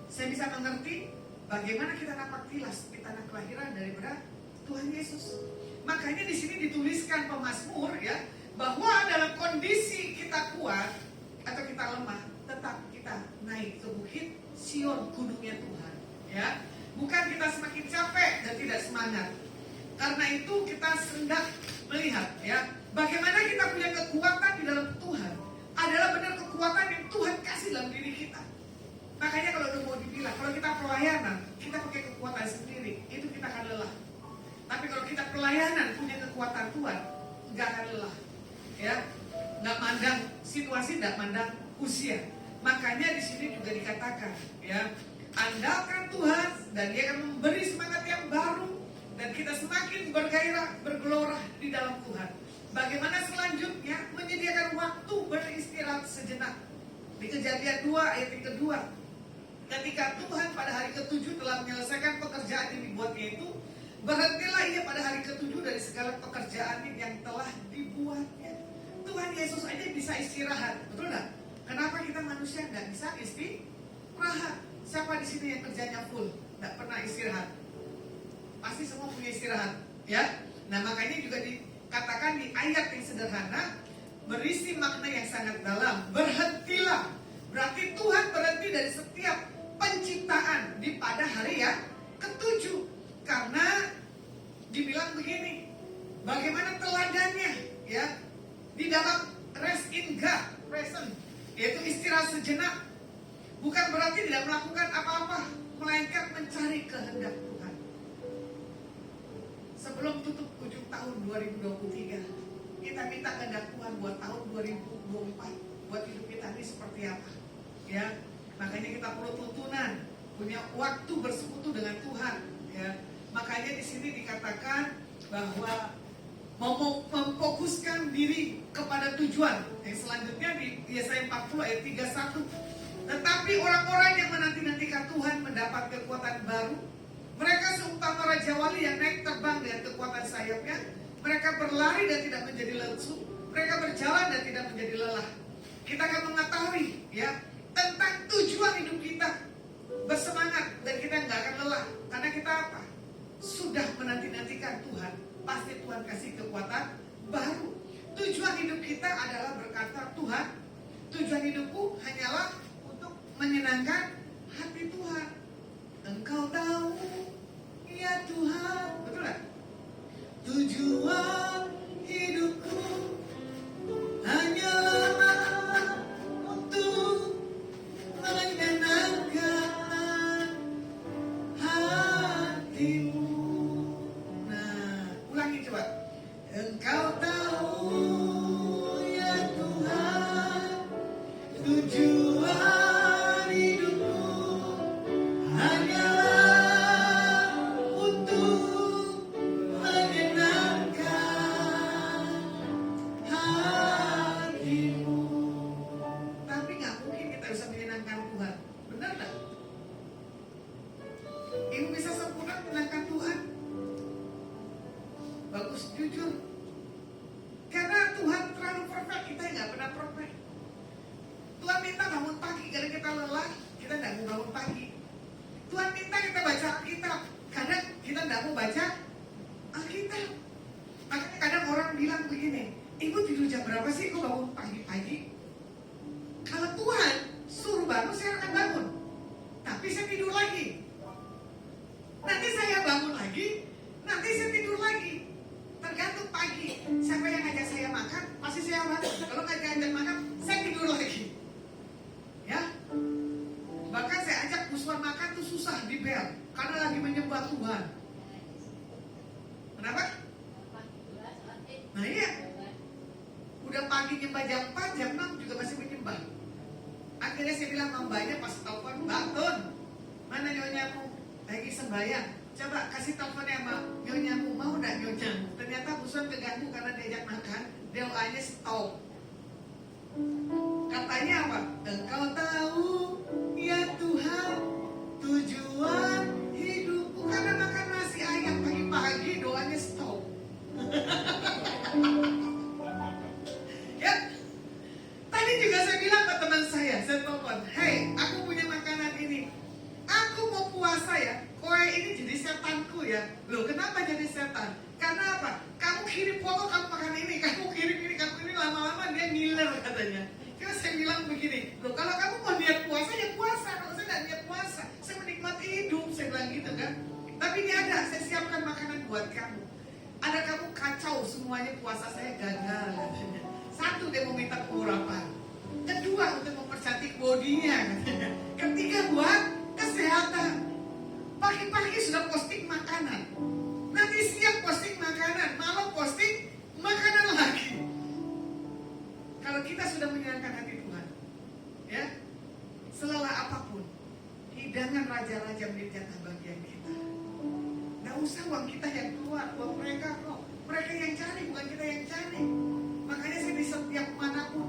Saya bisa mengerti bagaimana kita napak tilas di tanah kelahiran daripada Tuhan Yesus. Makanya di sini dituliskan pemazmur ya, bahwa dalam kondisi kita kuat atau kita lemah, tetap kita naik ke bukit Sion, gunungnya Tuhan. Ya, bukan kita semakin capek dan tidak semangat. Karena itu kita hendak melihat ya, bagaimana kita punya kekuatan di dalam Tuhan adalah benar kekuatan yang Tuhan kasih dalam diri kita. Makanya kalau udah mau dibilang, kalau kita pelayanan, kita pakai kekuatan sendiri, itu kita akan lelah. Tapi kalau kita pelayanan punya kekuatan Tuhan, nggak akan lelah. Ya, nggak mandang situasi, nggak mandang usia. Makanya di sini juga dikatakan, ya, andalkan Tuhan dan Dia akan memberi semangat yang baru dan kita semakin bergairah, bergelora di dalam Tuhan. Bagaimana selanjutnya menyediakan waktu beristirahat sejenak. Di Kejadian 2 ayat yang kedua, ketika Tuhan pada hari ke-7 telah menyelesaikan pekerjaan yang dibuatnya itu, berhentilah ia pada hari ke-7 dari segala pekerjaan yang telah dibuatnya. Tuhan Yesus aja bisa istirahat, betul nggak? Kenapa kita manusia nggak bisa istirahat? Siapa di sini yang kerjanya full, nggak pernah istirahat? Pasti semua punya istirahat, ya. Nah makanya juga dikatakan di ayat yang sederhana, berisi makna yang sangat dalam. Berhentilah, berarti Tuhan berhenti dari setiap penciptaan di pada hari yang ke-7. Karena dibilang begini, bagaimana teladannya, ya, di dalam rest in God, present, yaitu istirahat sejenak, bukan berarti tidak melakukan apa-apa, melainkan mencari kehendak Tuhan. sebelum tutup ujung tahun 2023, kita minta kehendak Tuhan buat tahun 2024, buat hidup kita ini seperti apa. Ya, makanya kita perlu tuntunan, punya waktu bersekutu dengan Tuhan. Ya, makanya di sini dikatakan bahwa memfokuskan diri kepada tujuan. Yang selanjutnya di Yesaya 40 ayat 31. Tetapi orang-orang yang menanti-nantikan Tuhan mendapat kekuatan baru. Mereka seumpama Raja Wali yang naik terbang dengan kekuatan sayapnya. Mereka berlari dan tidak menjadi lesu. Mereka berjalan dan tidak menjadi lelah. Kita akan mengetahui ya tentang tujuan hidup kita. Bersemangat dan kita nggak akan lelah. Karena kita apa? Sudah menanti-nantikan Tuhan. Pasti Tuhan kasih kekuatan baru. Tujuan hidup kita adalah berkata, Tuhan, tujuan hidupku hanyalah untuk menyenangkan hati Tuhan. Engkau tahu, ya Tuhan. Betul gak? Tujuan hidupku hanyalah untuk menyenangkan hatimu. Nah, ulangi coba. Engkau tahu, ya Tuhan, tujuan hidupku hanyalah untuk menyenangkan hatimu. Tapi nggak mungkin kita bisa menyenangkan Tuhan, benar nggak? Ibu bisa sempurna menyenangkan Tuhan? Bagus, jujur. Karena Tuhan terlalu perfect, kita nggak pernah perfect. Tuhan minta bangun pagi, karena kita lelah, kita nggak mau bangun pagi. Tuhan minta kita baca Alkitab, kadang kita nggak mau baca Alkitab. Makanya kadang orang bilang begini, ibu tidur jam berapa sih kok bangun pagi-pagi? Kalau Tuhan suruh bangun, saya akan bangun. Tapi saya tidur lagi. Nanti saya bangun lagi, nanti saya tidur lagi. Tergantung pagi. Siapa yang ngajak saya makan, pasti saya bangun. Kalau nggak ngajak makan, saya tidur lagi. Ya. Bahkan saya ajak Guswan makan tuh susah di bel, karena lagi menyembah Tuhan. Kenapa? Nah iya. Udah pagi nyembah jam 4, jam 6 juga masih menyembah. Akhirnya saya bilang mbaknya pas telepon, Mbak Tun, mana nyonyamu? Lagi sembahyang. Coba kasih teleponnya sama nyonyamu, mau gak nyonyamu? Ternyata Guswan keganggu karena diajak makan, doanya stop. Katanya apa? Engkau tahu, ya Tuhan, tujuan hidupku. Karena makan nasi ayam pagi-pagi, doanya stop. Ya, tadi juga saya bilang ke teman saya telepon, hey, aku punya makanan ini, aku mau puasa ya, kowe ini jadi setanku ya. Loh, kenapa jadi setan? Karena apa? Kamu kirim foto kamu makan ini, kamu kirim ini, kamu ini, lama-lama dia ngiler katanya. Terus saya bilang begini, loh kalau kamu mau niat puasa ya puasa, kalau saya nggak niat puasa, saya menikmati hidup, saya bilang gitu kan. Tapi ini ada, saya siapkan makanan buat kamu. Ada kamu kacau semuanya, puasa saya gagal katanya. Satu, dia mau minta pengurapan. Kedua, untuk mempercantik bodinya katanya. Ketiga, buat kesehatan. Pagi-pagi sudah posting makanan, nanti siang posting makanan, malam posting makanan lagi. Kalau kita sudah menyenangkan hati Tuhan, ya, selelah apapun, hidangan raja-raja menjadi jatah bagian kita. Nggak usah uang kita yang keluar, uang mereka kok. Mereka yang cari, bukan kita yang cari. Makanya saya di setiap manapun,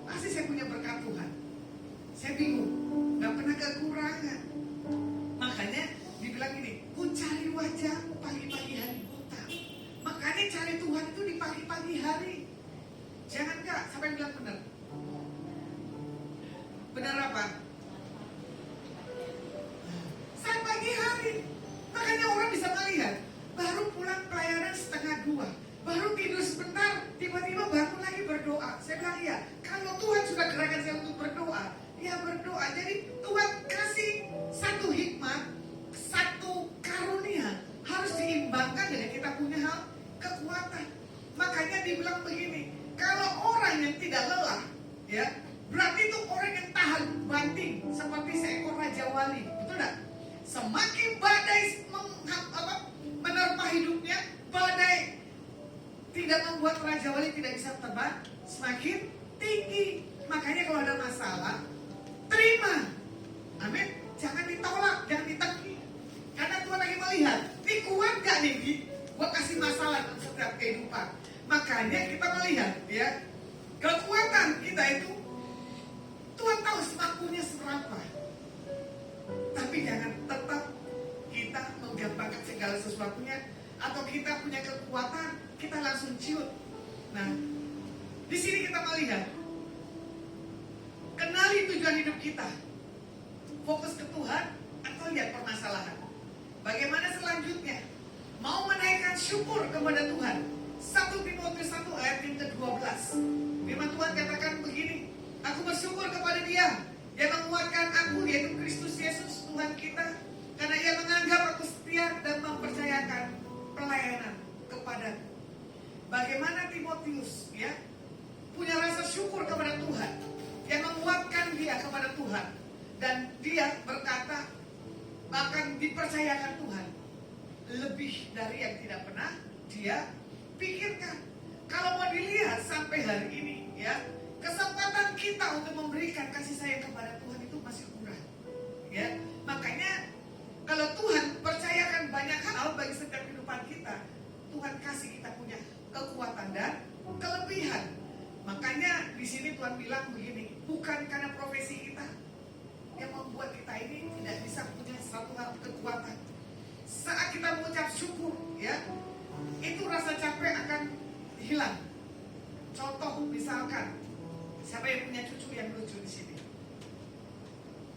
pasti saya punya berkat Tuhan. Saya bingung, nggak pernah kekurangan. Makanya dibilang ini, ku cari wajahmu pagi-pagi hari buta. Makanya cari Tuhan itu di pagi-pagi hari. Jangan enggak, siapa yang bilang benar? Benar apa? Saat pagi hari. Makanya orang bisa melihat, baru pulang pelayanan 1:30, baru tidur sebentar, tiba-tiba bangun lagi berdoa. Saya bilang iya, kalau Tuhan sudah gerakan saya untuk berdoa, ya berdoa. Jadi Tuhan kasih satu hikmat, satu karunia, harus diimbangkan dengan kita punya hal kekuatan. Makanya dibilang begini, kalau orang yang tidak lelah, ya, berarti itu orang yang tahan banting seperti seekor Raja Wali, betul tidak? Semakin badai menerpa hidupnya, badai tidak membuat Raja Wali tidak bisa terbang, semakin tinggi. Makanya kalau ada masalah, terima. Amin. Jangan ditolak, jangan ditangki. Karena Tuhan lagi melihat, ini kuat gak nih? Gua kasih masalah dalam setiap kehidupan. Makanya kita melihat, ya, kekuatan kita itu Tuhan tahu semampunya seberapa. Tapi jangan tetap kita menggampangkan segala sesuatunya, atau kita punya kekuatan kita langsung ciut. Nah, di sini kita melihat, kenali tujuan hidup kita, fokus ke Tuhan atau lihat permasalahan. Bagaimana selanjutnya? Mau menaikkan syukur kepada Tuhan. 1 Timotius 1 ayat yang ke-12. Firman Tuhan katakan begini, aku bersyukur kepada Dia yang menguatkan aku, yaitu Kristus Yesus Tuhan kita, karena Ia menganggap aku setia dan mempercayakan pelayanan kepadaku. Bagaimana Timotius, ya, punya rasa syukur kepada Tuhan, yang menguatkan dia kepada Tuhan, dan dia berkata akan dipercayakan Tuhan lebih dari yang tidak pernah dia pikirkan. Kalau mau dilihat sampai hari ini, ya, kesempatan kita untuk memberikan kasih sayang kepada Tuhan itu masih kurang, ya. Makanya kalau Tuhan percayakan banyak hal bagi setiap kehidupan kita, Tuhan kasih kita punya kekuatan dan kelebihan. Makanya di sini Tuhan bilang begini, bukan karena profesi kita yang membuat kita ini tidak bisa punya satu hal kekuatan. Saat kita mengucap syukur, ya, itu rasa capek akan hilang. Contoh misalkan, siapa yang punya cucu yang lucu di sini?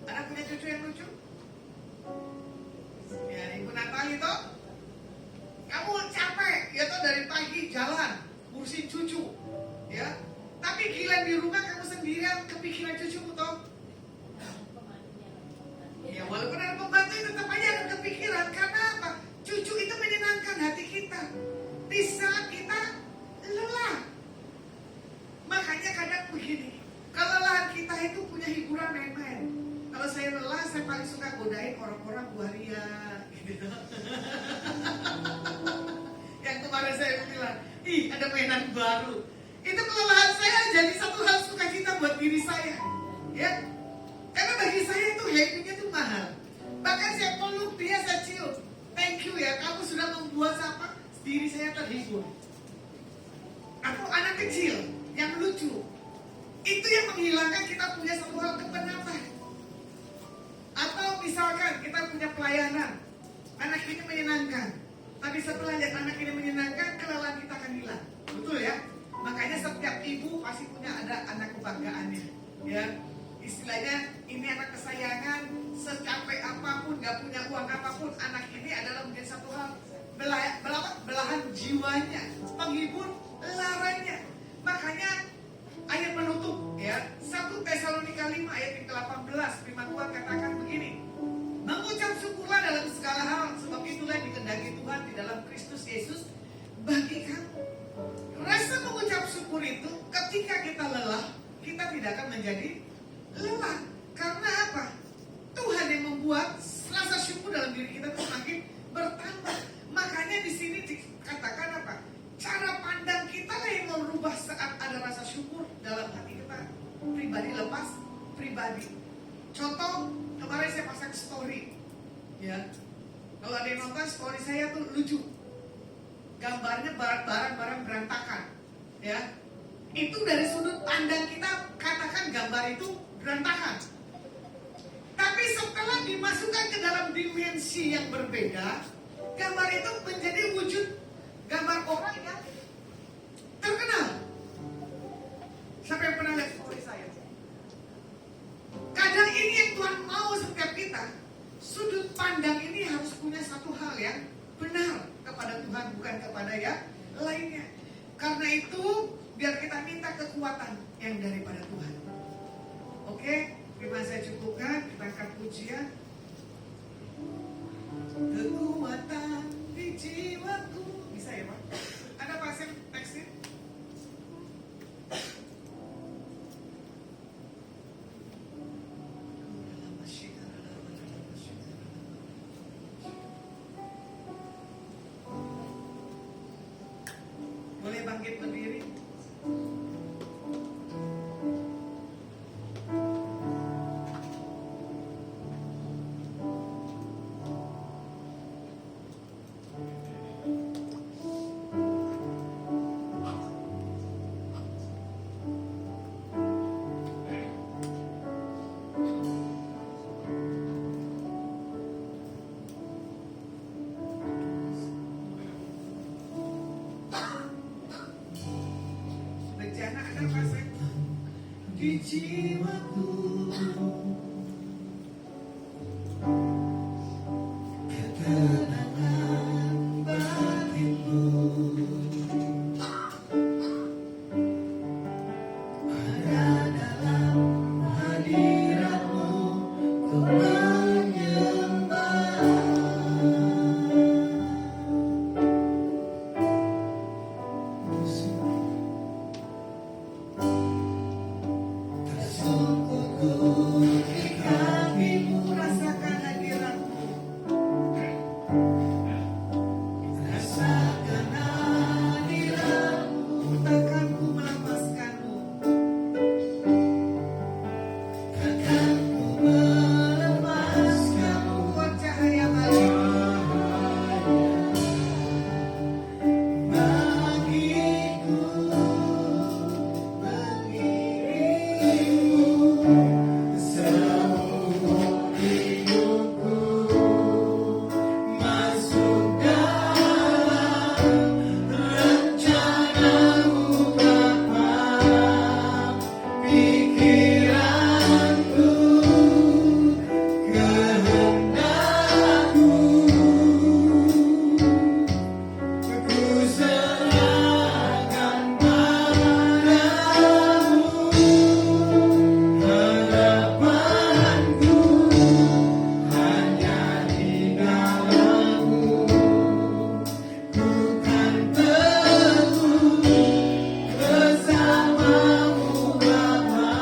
Ada punya cucu yang lucu? Ya, Ibu Natali toh, kamu capek, ya toh, dari pagi jalan ngurusin cucu, ya. Tapi gila di rumah kamu sendirian kepikiran cucumu toh. Ya walaupun ada pembantu tetap aja ada kepikiran. Karena apa? Cucu itu menyenangkan hati kita di saat kita lelah. Makanya kadang begini, kelelahan kita itu punya hiburan main-main. Kalau saya lelah, saya paling suka godain orang-orang buaria gitu. Yang kemarin saya bilang, ih ada mainan baru. Itu kelelahan saya jadi satu hal sukacita buat diri saya, ya. Karena bagi saya itu happy-nya itu mahal. Bahkan saya peluk dia, saya cium. Thank you ya, kamu sudah membuat apa? Diri saya terhibur. Atau anak kecil yang lucu, itu yang menghilangkan kita punya satu hal kepenatan. Atau misalkan kita punya pelayanan, anak ini menyenangkan, tapi setelah lihat anak ini menyenangkan, kelelahan kita akan hilang. Betul ya? Makanya setiap ibu pasti punya ada anak kebanggaannya, ya. Istilahnya ini anak kesayangan, secapek apapun, gak punya uang apapun, anak ini adalah menjadi satu hal belahan jiwanya, penghibur laranya. Makanya ayat penutup, ya, 1 Tesalonika 5 ayat yang ke-18, firman Tuhan katakan begini, mengucap syukurlah dalam segala hal, sebab itulah dikehendaki Tuhan di dalam Kristus Yesus bagi kamu. Rasa mengucap syukur itu ketika kita lelah, kita tidak akan menjadi lelah. Karena apa? Tuhan yang membuat rasa syukur dalam diri kita semakin bertambah. Makanya di sini dikatakan apa? Cara pandang kita lah yang merubah saat ada rasa syukur dalam hati kita. Pribadi lepas pribadi. Contoh, kemarin saya pasang story, ya. Kalau ada yang nonton story saya tuh lucu. Gambarnya barang-barang berantakan, ya. Itu dari sudut pandang kita katakan gambar itu berantakan. Tapi setelah dimasukkan ke dalam dimensi yang berbeda, gambar itu menjadi wujud gambar orang yang terkenal. Siapa yang pernah lihat story saya? Kadang ini yang Tuhan mau setiap kita, sudut pandang ini harus punya satu hal yang benar kepada Tuhan, bukan kepada yang lainnya. Karena itu biar kita minta kekuatan yang daripada Tuhan. Oke, firman saya cukupkan, kita angkat pujian. Kekuatan di jiwaku. Bisa ya Pak? Ada Pak Sem teksnya? bangkit berdiri. Bejana ada pasang di jiwaku, ketenangan batinmu ada dalam hadiratmu, ku menyembah. Tersungkur di kakimu, rasakan hadiratmu. rasakan hadiratmu, Takkan ku melepaskanmu. takkan ku melepaskanmu. Buat cahaya bagiku. Bagiku mengirimu seumur hidupku, masuk dalam rencanamu Bapa, pikiranku, kehendakku, ku serahkan padamu, harapanku hanya di dalam-Mu, ku kan teguh bersama-Mu Bapa,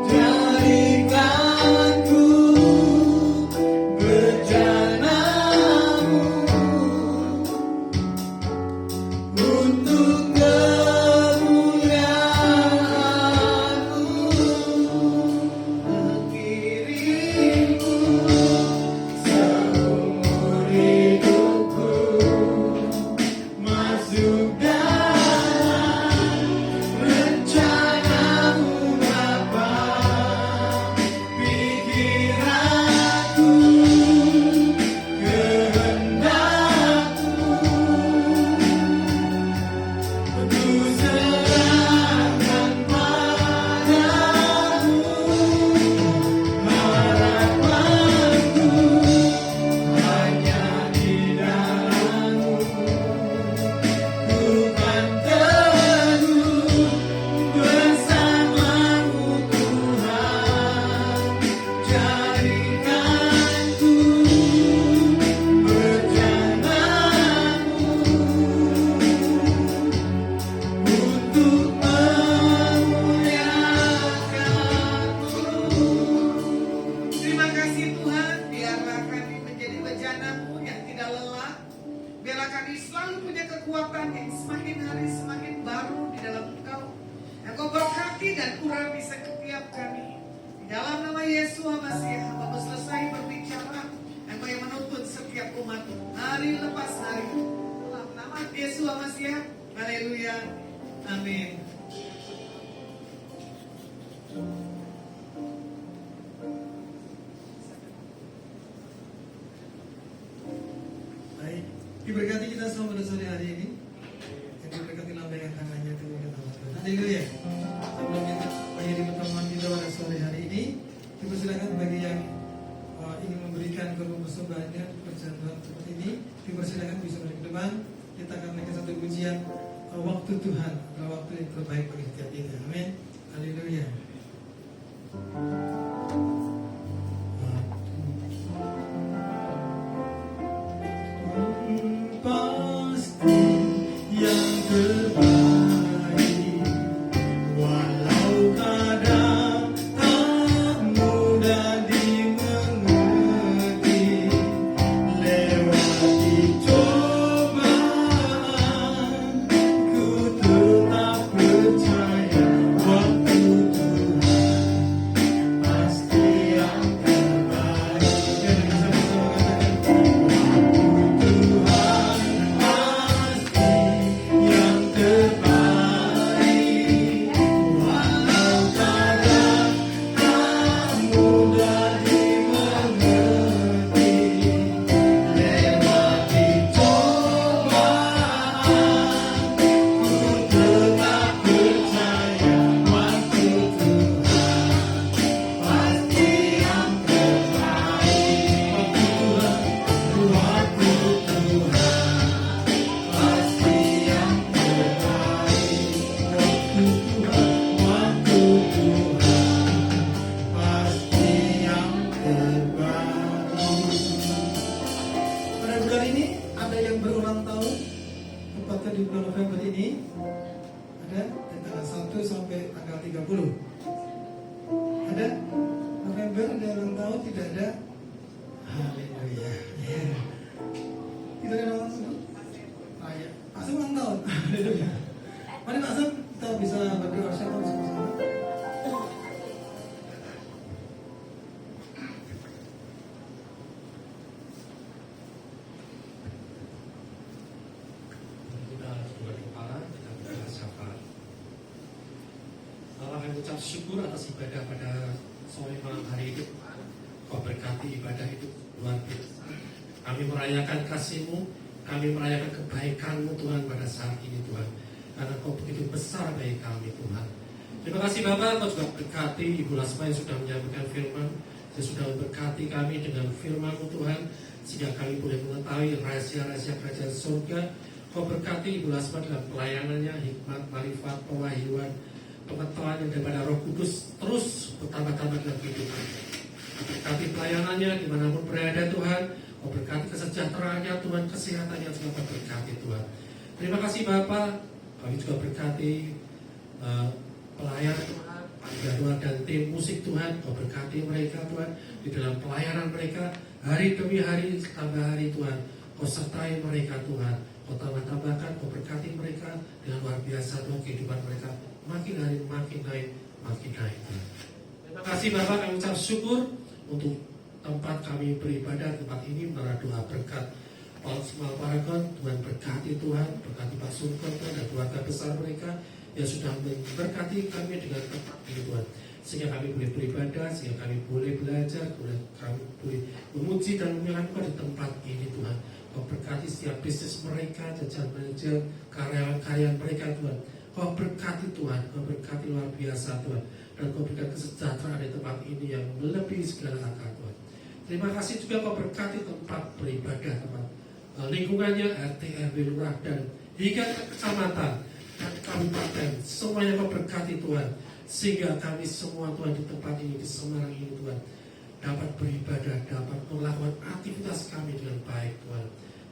jadikanku bejana-Mu untuk kemuliaan-Mu, mengiringku seumur hidupku, masuk dalam rencana-Mu Bapa, pikiranku, kehendakku, ku serahkan padamu, harapanku hanya di dalam-Mu, ku kan teguh bersama-Mu Tuhan, jadikanku bejana-Mu untuk memuliakan-Mu. Terima kasih Tuhan, biarlah kami menjadi bejana-Mu yang tidak lelah. Biarlah kami selalu punya kekuatan yang semakin hari semakin baru di dalam Engkau. Engkau berkati dan urapi setiap kami. Di dalam nama Yesus Hamasiah, Hamba selesai berbicara. Engkau yang menuntun setiap umat hari lepas hari. Dalam nama Yesus Hamasiah, haleluya, amin. Baik, diberkati kita semua pada sore hari ini. Yang diberkati lambaikan tangannya ke Tuhan. Haleluya. Sebelum kita mengakhiri pertemuan kita pada sore hari ini, dipersilakan bagi yang ingin memberikan korban persembahannya perjamuan seperti ini, dipersilakan bisa maju ke depan. Kita akan menaikkan satu pujian, waktu Tuhan adalah waktu yang terbaik bagi setiap kita. Amin. Haleluya. Pasti yang terbaik, walau kadang tak mudah dimengerti, lewati cobaan kita di bulan November ini ada dari tanggal 1 sampai tanggal 30. Ada November, ada ulang tahun, tidak ada. Haleluya. Yeah. Tidak ada ulang tahun. Ah, ya. Pak Sam ulang tahun. Haleluya. Mari Pak Sam, kita bisa berdoa sama-sama. Ucap syukur atas ibadah pada sore malam hari ini. Kau berkati ibadah itu luar biasa. Kami merayakan kasih-Mu, kami merayakan kebaikan-Mu Tuhan pada saat ini Tuhan. Karena Kau begitu besar bagi kami Tuhan. Terima kasih Bapak, Kau juga berkati Ibu Lasma yang sudah menyampaikan firman. Yang sudah memberkati kami dengan firman-Mu Tuhan, sehingga kami boleh mengetahui rahasia-rahasia kerajaan surga. Kau berkati Ibu Lasma dalam pelayanannya, hikmat, marifat, pewahyuan, pengetahuan yang daripada Roh Kudus terus bertambah-tambah dalam kehidupan. Berkati pelayanannya dimanapun berada Tuhan. Kau berkati kesejahteraannya Tuhan, kesehatannya juga berkati Tuhan. Terima kasih Bapak. Kami juga berkati pelayan Tuhan, Pak dan tim musik Tuhan. Kau berkati mereka Tuhan di dalam pelayanan mereka hari demi hari, tambah hari Tuhan. Kau sertai mereka Tuhan. Kau tambah-tambahkan, Kau berkati mereka dengan luar biasa Tuhan, kehidupan mereka makin hari makin naik, makin naik. Terima kasih Bapak, kami ucap syukur untuk tempat kami beribadah, tempat ini menara doa berkat Paul Small Paragon. Tuhan berkati Tuhan, berkati Pak Sungkon dan keluarga besar mereka yang sudah memberkati kami dengan tempat ini Tuhan. Sehingga kami boleh beribadah, sehingga kami boleh belajar, kami boleh memuji dan memuliakan Kau di tempat ini Tuhan. Kau berkati setiap bisnis mereka, jajan manajer, karyawan-karyawan mereka Tuhan. Kau berkati Tuhan, Kau berkati luar biasa Tuhan. Dan Kau berikan kesejahteraan di tempat ini yang melebihi segala akal Tuhan. Terima kasih juga Kau berkati tempat beribadah, tempat lingkungannya, RT, RW, lurah, dan hingga kecamatan dan kabupaten. Semuanya Kau berkati Tuhan. Sehingga kami semua Tuhan di tempat ini, di Semarang ini Tuhan, dapat beribadah, dapat melakukan aktivitas kami dengan baik Tuhan.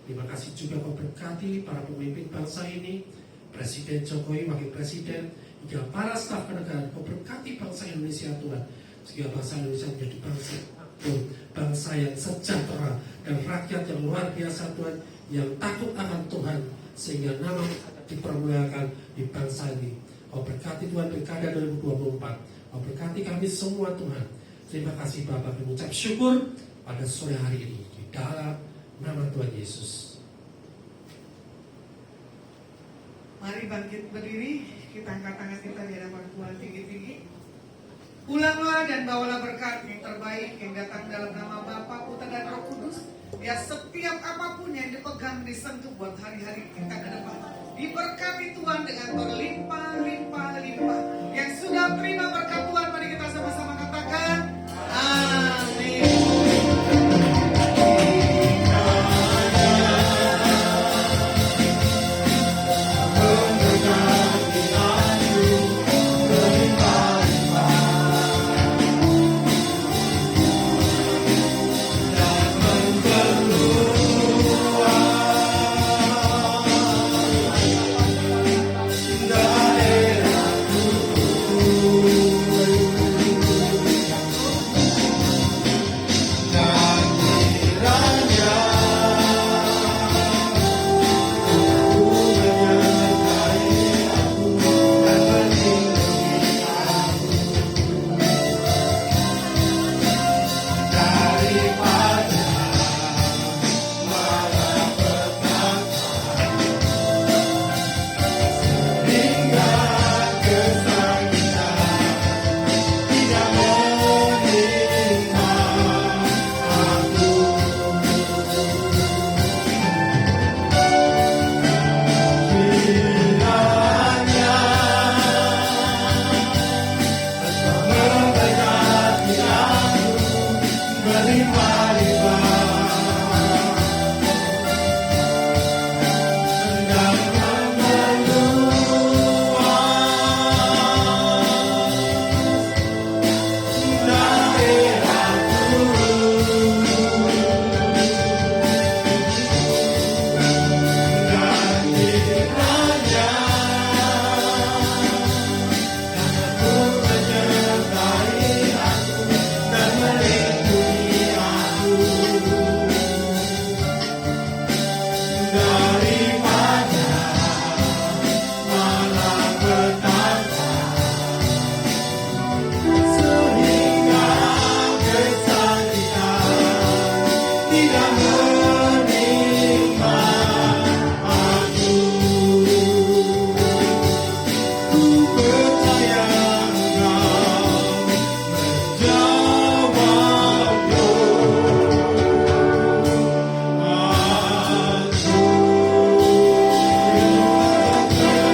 Terima kasih juga Kau berkati para pemimpin bangsa ini, Presiden Jokowi, Wakil Presiden, hingga para staf kenegaraan. Kau berkati bangsa Indonesia Tuhan, sehingga bangsa Indonesia menjadi bangsa yang sejahtera dan rakyat yang luar biasa Tuhan, yang takut akan Tuhan, sehingga nama dipermuliakan di bangsa ini. Kau berkati Tuhan Pilkada 2024. Kau berkati kami semua Tuhan. Terima kasih Bapak, mengucap syukur pada sore hari ini di dalam nama Tuhan Yesus. Mari bangkit berdiri, kita angkat tangan kita di hadapan Tuhan tinggi-tinggi. Pulanglah dan bawalah berkat yang terbaik yang datang dalam nama Bapa, Putra dan Roh Kudus. Ya, setiap apapun yang dipegang, disentuh buat hari-hari kita ke depan, diberkati Tuhan dengan berlimpah-limpah-limpah. Yang sudah terima berkat Tuhan, mari kita sama-sama katakan amin. tidak